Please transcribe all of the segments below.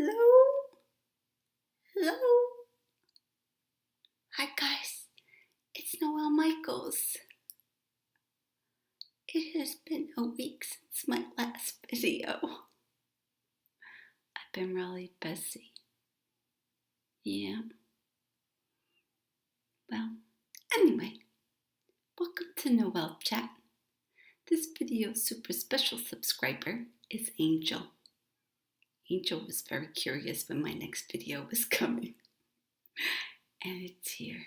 Hello? Hello? Hi guys, it's Noel Michaels. It has been a week since my last video. I've been really busy. Yeah. Well, anyway, welcome to Noel Chat. This video's super special subscriber is Angel. Angel was very curious when my next video was coming. And it's here.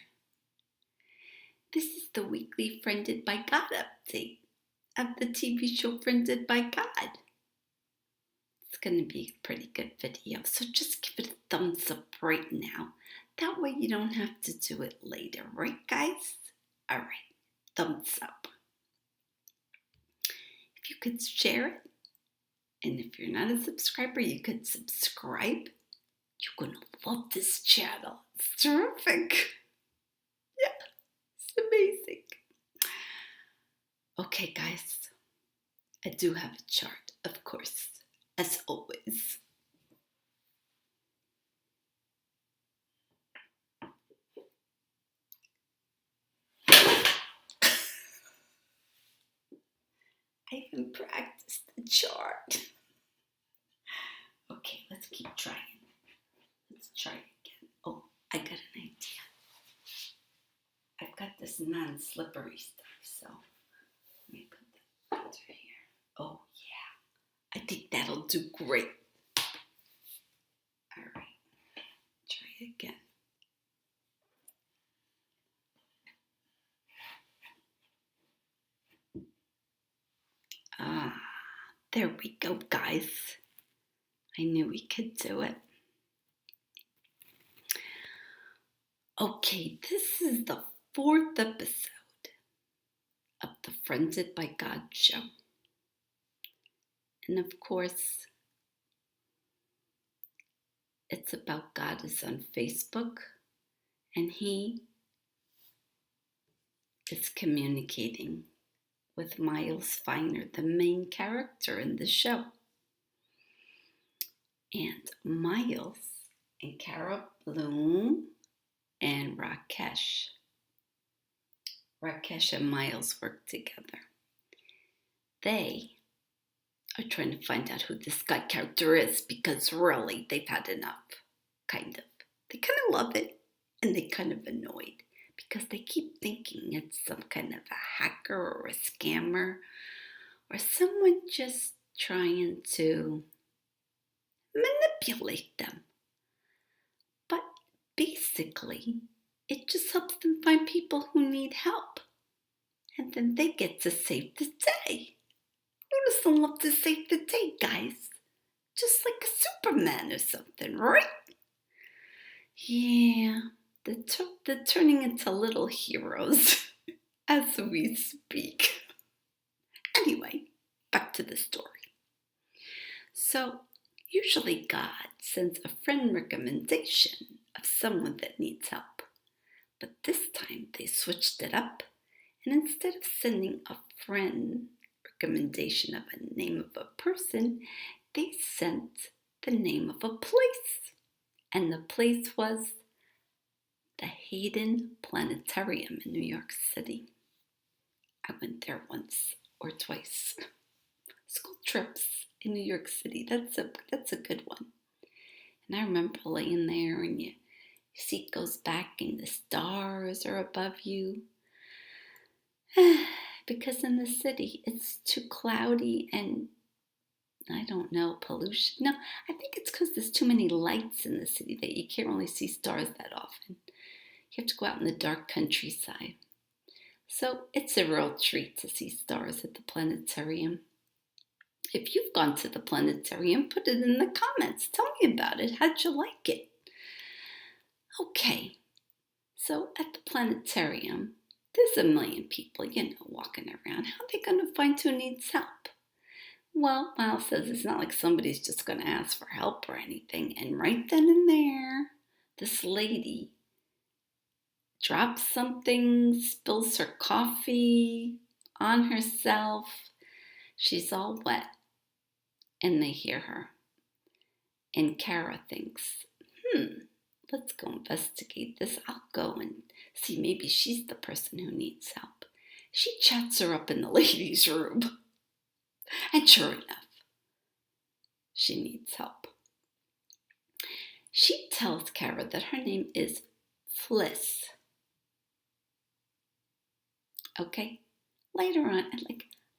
This is the weekly Friended by God update of the TV show Friended by God. It's going to be a pretty good video, so just give it a thumbs up right now. That way you don't have to do it later, right guys? Alright, thumbs up. If you could share it, and if you're not a subscriber, you could subscribe. You're going to love this channel. It's terrific. Yeah, it's amazing. Okay, guys, I do have a chart, of course, as always. I haven't practiced the chart. Okay, let's keep trying. Let's try again. Oh, I got an idea. I've got this non-slippery stuff, so let me put that under here. Oh, yeah. I think that'll do great. All right. Try again. Ah, there we go, guys. I knew we could do it. Okay, this is the 4th episode of the Friended by God show. And of course, it's about God is on Facebook, and he is communicating with Miles Finer, the main character in the show. And Miles and Cara Bloom and Rakesh and Miles work together. They are trying to find out who this guy character is, because really they've had enough, kind of. They kind of love it, and they kind of annoyed, because they keep thinking it's some kind of a hacker or a scammer or someone just trying to manipulate them. But basically, it just helps them find people who need help, and then they get to save the day. Who doesn't love to save the day, guys? Just like a Superman or something, right? Yeah, they're turning into little heroes as we speak. Anyway, back to the story. So, usually God sends a friend recommendation of someone that needs help. But this time they switched it up, and instead of sending a friend recommendation of a name of a person, they sent the name of a place. And the place was the Hayden Planetarium in New York City. I went there once or twice. School trips in New York City, that's a good one. And I remember laying there, and your seat goes back and the stars are above you. Because in the city it's too cloudy and I don't know, pollution. No, I think it's because there's too many lights in the city that you can't really see stars that often. You have to go out in the dark countryside. So it's a real treat to see stars at the planetarium. If you've gone to the planetarium, put it in the comments. Tell me about it. How'd you like it? Okay, so at the planetarium, there's a million people, walking around. How are they going to find who needs help? Well, Miles says it's not like somebody's just going to ask for help or anything. And right then and there, this lady drops something, spills her coffee on herself. She's all wet, and they hear her. And Kara thinks, let's go investigate this. I'll go and see, maybe she's the person who needs help. She chats her up in the ladies' room. And sure enough, she needs help. She tells Kara that her name is Fliss. Okay? Later on,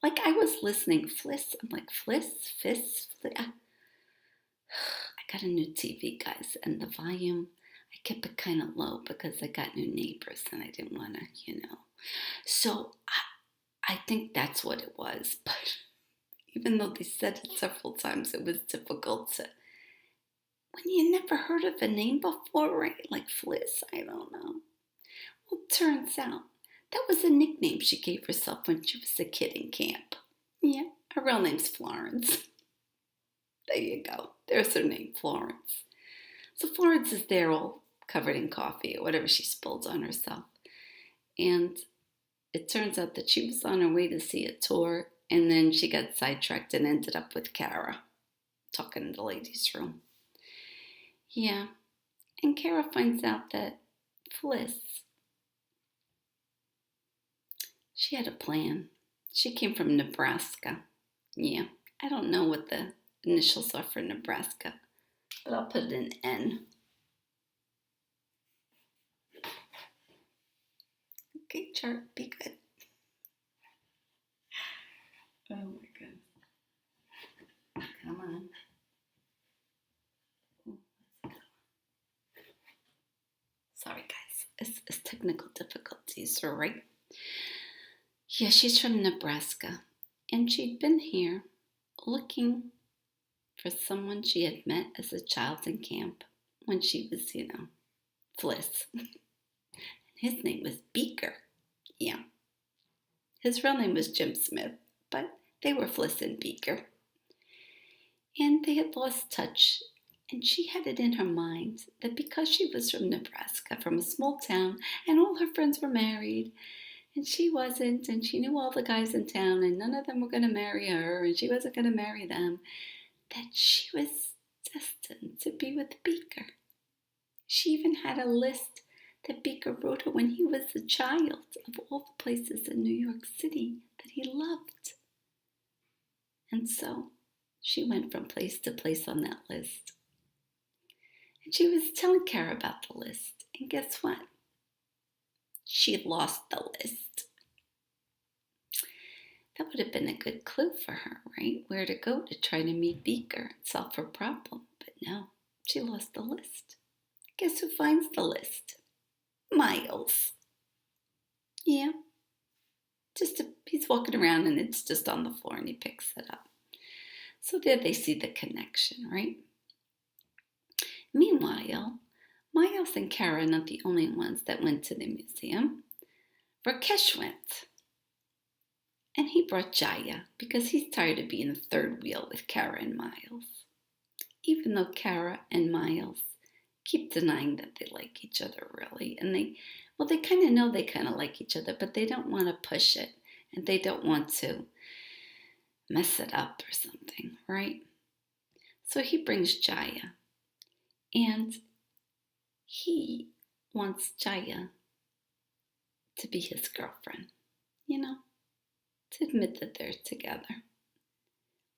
like I was listening, Fliss. I'm like, Fliss, Fliss. I got a new TV, guys, and the volume, I kept it kind of low because I got new neighbors and I didn't want to, So I think that's what it was. But even though they said it several times, it was difficult to, when you never heard of a name before, right? Like Fliss, I don't know. Well, it turns out that was a nickname she gave herself when she was a kid in camp. Yeah, her real name's Florence. There you go. There's her name, Florence. So Florence is there all covered in coffee or whatever she spilled on herself. And it turns out that she was on her way to see a tour, and then she got sidetracked and ended up with Kara, talking in the ladies' room. Yeah, and Kara finds out that Fliss, she had a plan. She came from Nebraska. Yeah, I don't know what the initials are for Nebraska, but I'll put an N. Okay, chart, be good. Oh my goodness. Come on. Sorry, guys. It's technical difficulties, all right? Yeah, she's from Nebraska, and she'd been here looking for someone she had met as a child in camp when she was, Fliss. His name was Beaker. Yeah. His real name was Jim Smith, but they were Fliss and Beaker. And they had lost touch, and she had it in her mind that because she was from Nebraska, from a small town, and all her friends were married, and she wasn't, and she knew all the guys in town, and none of them were going to marry her, and she wasn't going to marry them, that she was destined to be with Beaker. She even had a list that Beaker wrote her when he was a child of all the places in New York City that he loved. And so she went from place to place on that list. And she was telling Kara about the list. And guess what? She lost the list. That would have been a good clue for her, right? Where to go to try to meet Beaker and solve her problem. But no, she lost the list. Guess who finds the list? Miles. Yeah. He's walking around and it's just on the floor and he picks it up. So there they see the connection, right? Meanwhile, Miles and Kara are not the only ones that went to the museum. Rakesh went. And he brought Jaya because he's tired of being the third wheel with Kara and Miles. Even though Kara and Miles keep denying that they like each other, really. And they kind of know they kind of like each other, but they don't want to push it. And they don't want to mess it up or something, right? So he brings Jaya. And he wants Jaya to be his girlfriend, to admit that they're together.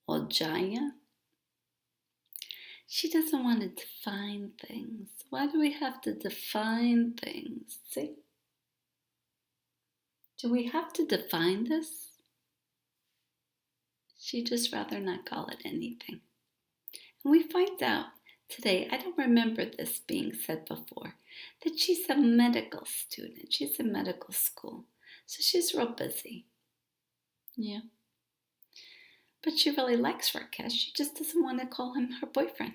Well, Jaya, she doesn't want to define things. Why do we have to define things? See? Do we have to define this? She'd just rather not call it anything. And we find out today, I don't remember this being said before, that she's a medical student. She's in medical school. So she's real busy. Yeah. But she really likes Rakesh. She just doesn't want to call him her boyfriend.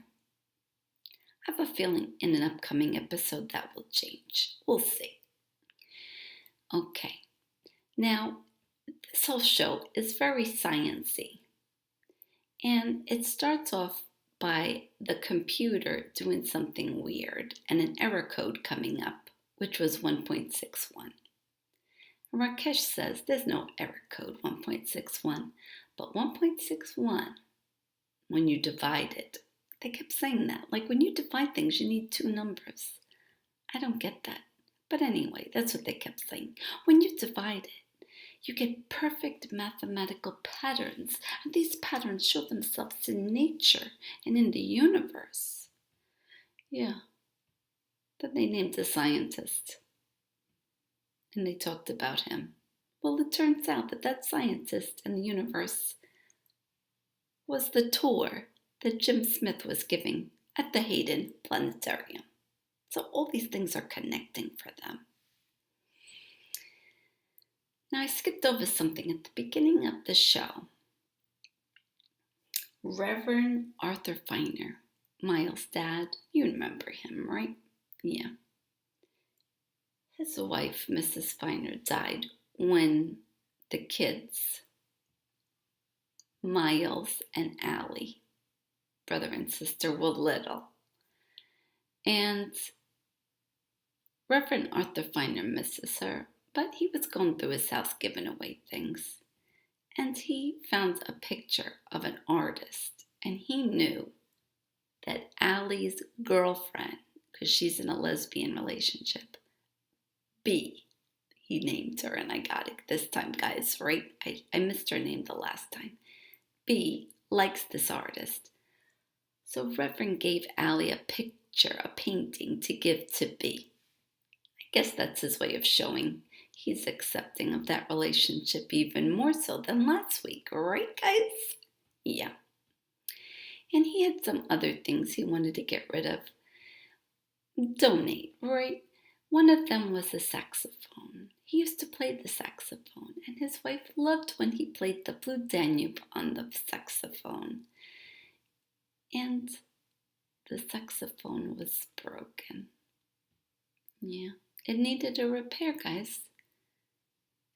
I have a feeling in an upcoming episode that will change. We'll see. Okay. Now, this whole show is very sciencey. And it starts off by the computer doing something weird and an error code coming up, which was 1.61. Rakesh says there's no error code 1.61, but 1.61, when you divide it, They kept saying that. Like when you divide things, you need two numbers. I don't get that. But anyway, that's what they kept saying. When you divide it, you get perfect mathematical patterns. And these patterns show themselves in nature and in the universe. Yeah. Then they named a scientist. And they talked about him. Well, it turns out that that scientist in the universe was the tour that Jim Smith was giving at the Hayden Planetarium. So all these things are connecting for them. Now I skipped over something at the beginning of the show. Reverend Arthur Feiner, Miles' dad, you remember him, right? Yeah. His wife, Mrs. Feiner, died when the kids, Miles and Allie, brother and sister, were little. And Reverend Arthur Feiner misses her, but he was going through his house giving away things. And he found a picture of an artist, and he knew that Allie's girlfriend, because she's in a lesbian relationship, B, he named her, and I got it this time, guys, right? I missed her name the last time. B likes this artist. So Reverend gave Allie a picture, a painting to give to B. I guess that's his way of showing he's accepting of that relationship even more so than last week, right, guys? Yeah. And he had some other things he wanted to get rid of. Donate, right? One of them was a saxophone. He used to play the saxophone, and his wife loved when he played the Blue Danube on the saxophone. And the saxophone was broken. Yeah, it needed a repair, guys.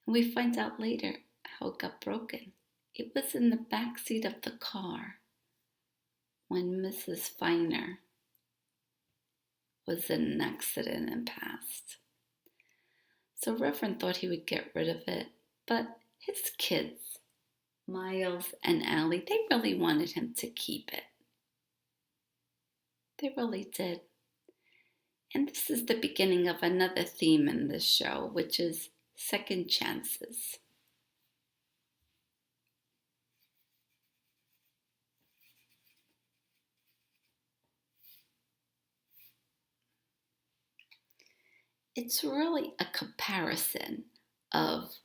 And we find out later how it got broken. It was in the back seat of the car when Mrs. Feiner was in an accident and passed. So Reverend thought he would get rid of it, but his kids, Miles and Allie, they really wanted him to keep it. They really did. And this is the beginning of another theme in this show, which is second chances. It's really a comparison of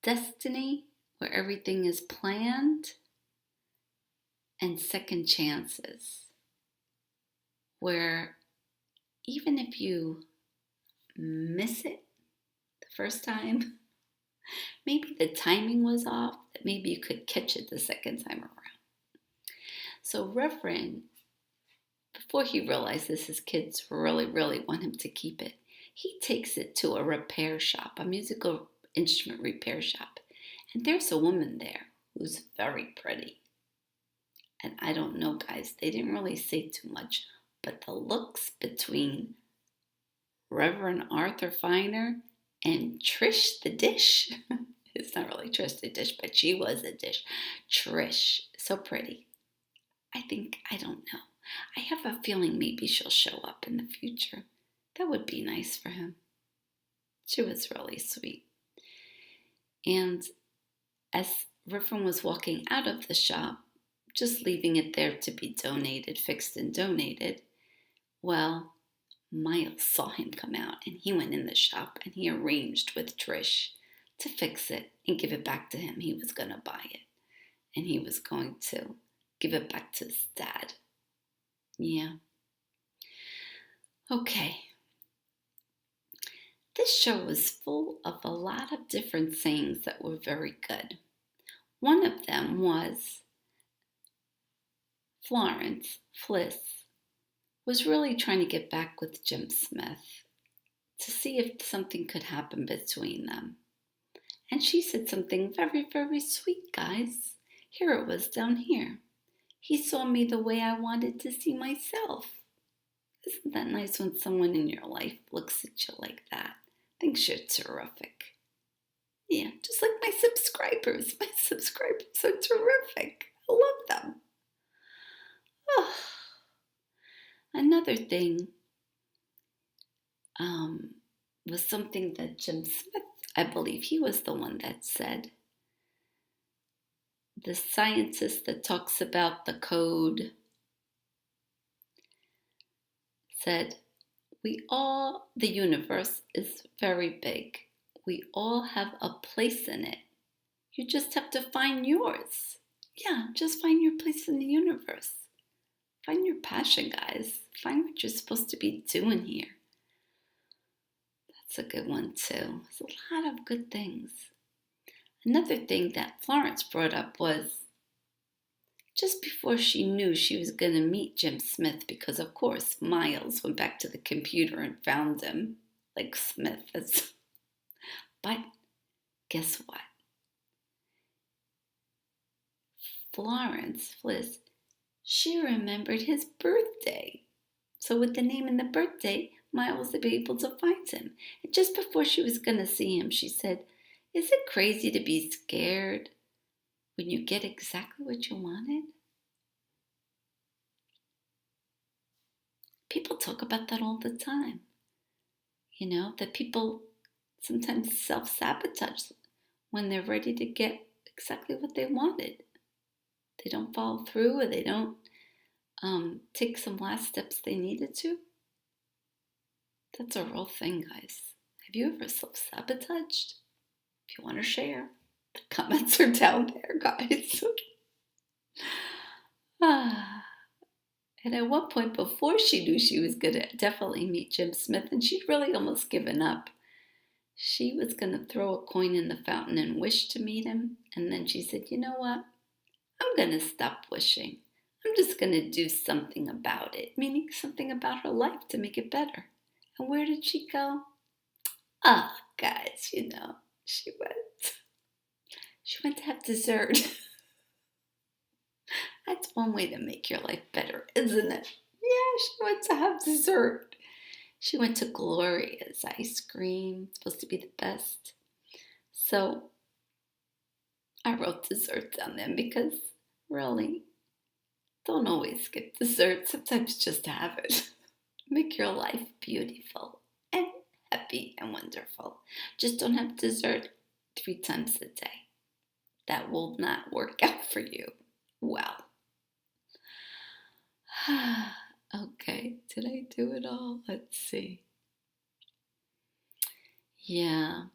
destiny, where everything is planned, and second chances, where even if you miss it the first time, maybe the timing was off, that maybe you could catch it the second time around. So Reverend, before he realizes his kids really, really want him to keep it, he takes it to a repair shop, a musical instrument repair shop. And there's a woman there who's very pretty. And I don't know, guys, they didn't really say too much, but the looks between Reverend Arthur Feiner and Trish the Dish, it's not really Trish the Dish, but she was a dish. Trish, so pretty. I don't know. I have a feeling maybe she'll show up in the future. That would be nice for him. She was really sweet. And as Reverend was walking out of the shop, just leaving it there to be donated, fixed and donated, well, Miles saw him come out, and he went in the shop and he arranged with Trish to fix it and give it back to him. He was going to buy it, and he was going to give it back to his dad. Yeah. Okay. This show was full of a lot of different sayings that were very good. One of them was Florence, Fliss, was really trying to get back with Jim Smith to see if something could happen between them. And she said something very, very sweet, guys. Here it was down here. He saw me the way I wanted to see myself. Isn't that nice when someone in your life looks at you like that? Thinks you're terrific. Yeah, just like my subscribers. My subscribers are terrific. I love them. Oh, another thing was something that Jim Smith, I believe he was the one that said, the scientist that talks about the code, said, the universe is very big. We all have a place in it. You just have to find yours. Yeah, just find your place in the universe. Find your passion, guys. Find what you're supposed to be doing here. That's a good one, too. There's a lot of good things. Another thing that Florence brought up was just before she knew she was going to meet Jim Smith, because, of course, Miles went back to the computer and found him, like Smith is. But guess what? Florence, Fliss, she remembered his birthday. So with the name and the birthday, Miles would be able to find him. And just before she was going to see him, she said, "Is it crazy to be scared when you get exactly what you wanted?" People talk about that all the time. You know, that people sometimes self-sabotage when they're ready to get exactly what they wanted. They don't follow through, or they don't take some last steps they needed to. That's a real thing, guys. Have you ever self-sabotaged? If you want to share, the comments are down there, guys. And at one point, before she knew she was going to definitely meet Jim Smith, and she'd really almost given up, she was going to throw a coin in the fountain and wish to meet him. And then she said, "You know what? I'm going to stop wishing. I'm just going to do something about it," meaning something about her life to make it better. And where did she go? Guys, you know, she went to have dessert. That's one way to make your life better, isn't it? Yeah, she went to have dessert. She went to Gloria's ice cream. It's supposed to be the best. So I wrote dessert down there because really, don't always get dessert. Sometimes just have it. Make your life beautiful and happy and wonderful. Just don't have dessert 3 times a day. That will not work out for you well. Okay, did I do it all? Let's see. Yeah,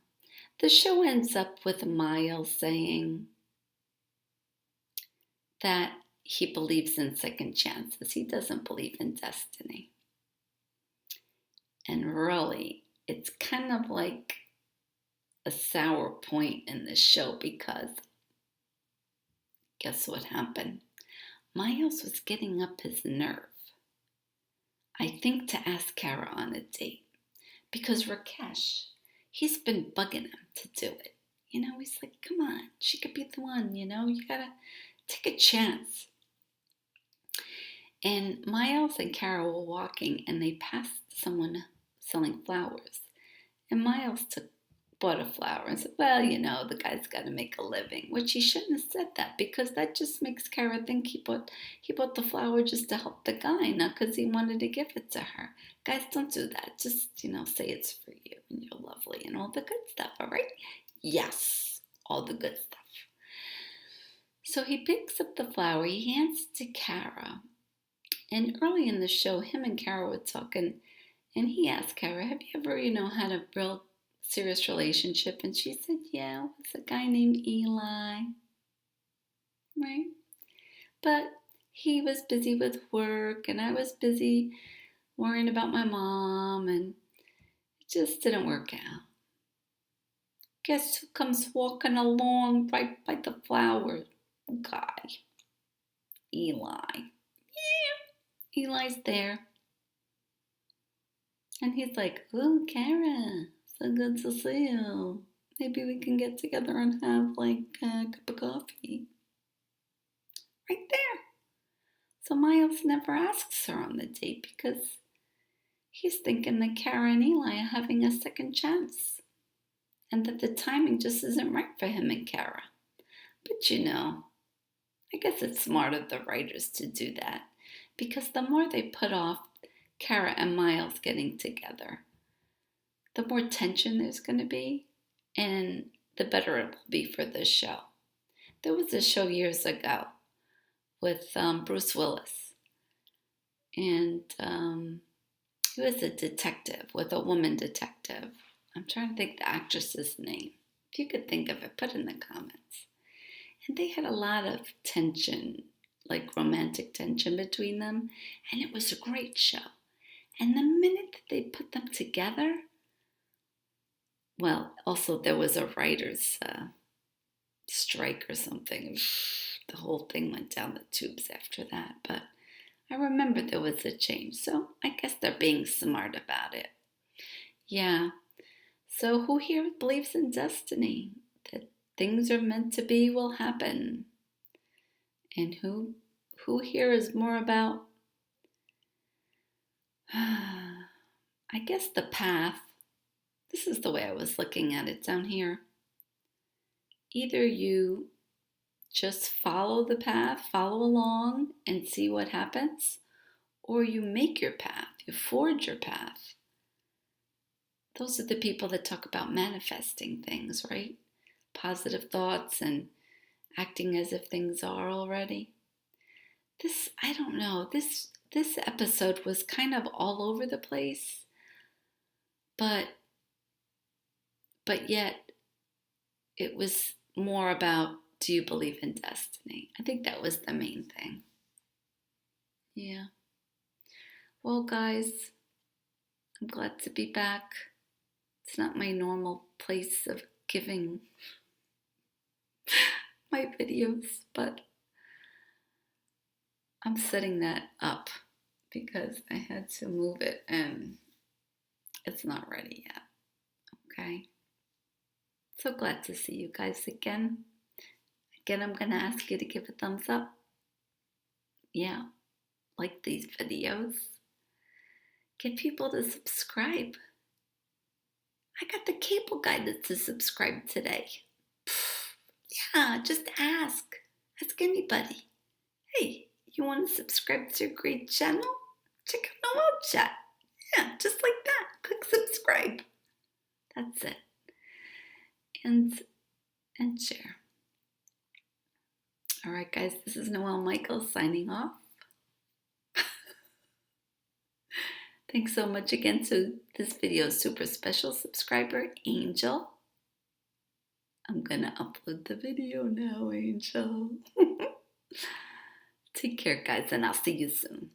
the show ends up with Miles saying that he believes in second chances. He doesn't believe in destiny. And really, it's kind of like a sour point in the show, because guess what happened? Miles was getting up his nerve, I think, to ask Kara on a date, because Rakesh, he's been bugging him to do it. You know, he's like, "Come on, she could be the one, you know, you gotta take a chance." And Miles and Kara were walking, and they passed someone selling flowers. And Miles bought a flower and said, "Well, you know, the guy's got to make a living," which he shouldn't have said that, because that just makes Kara think he bought the flower just to help the guy, not because he wanted to give it to her. Guys, don't do that. Just, you know, say it's for you and you're lovely and all the good stuff, all right? Yes, all the good stuff. So he picks up the flower, he hands it to Kara. And early in the show, him and Kara were talking, and he asked Kara, "Have you ever, you know, had a real serious relationship?" And she said, "Yeah, it was a guy named Eli." Right? But he was busy with work, and I was busy worrying about my mom, and it just didn't work out. Guess who comes walking along right by the flower guy? Eli. Yeah, Eli's there. And he's like, "Ooh, Kara, so good to see you. Maybe we can get together and have like a cup of coffee." Right there. So Miles never asks her on the date, because he's thinking that Kara and Eli are having a second chance, and that the timing just isn't right for him and Kara. But you know, I guess it's smart of the writers to do that, because the more they put off Kara and Miles getting together, the more tension there's going to be, and the better it will be for this show. There was a show years ago with Bruce Willis, and he was a detective with a woman detective. I'm trying to think the actress's name. If you could think of it, put it in the comments. And they had a lot of tension, like romantic tension between them, and it was a great show. And the minute that they put them together, well, also there was a writer's strike or something. The whole thing went down the tubes after that, but I remember there was a change, so I guess they're being smart about it. Yeah, so who here believes in destiny? That things are meant to be will happen. And who here is more about, I guess, the path. This is the way I was looking at it down here. Either you just follow the path, follow along and see what happens, or you make your path, you forge your path. Those are the people that talk about manifesting things, right? Positive thoughts and acting as if things are already. I don't know, this episode was kind of all over the place, but yet it was more about, do you believe in destiny? I think that was the main thing. Yeah. Well, guys, I'm glad to be back. It's not my normal place of giving my videos, but I'm setting that up because I had to move it and it's not ready yet. Okay? So glad to see you guys again. Again, I'm going to ask you to give a thumbs up. Yeah, like these videos. Get people to subscribe. I got the cable guy to subscribe today. Yeah, just ask. Ask anybody. Hey, you want to subscribe to a great channel? Check out the web chat. Yeah, just like that. Click subscribe. That's it. And share. All right, guys, this is Noelle Michael signing off. Thanks so much again to this video's super special subscriber, Angel. I'm gonna upload the video now, Angel. Take care, guys, and I'll see you soon.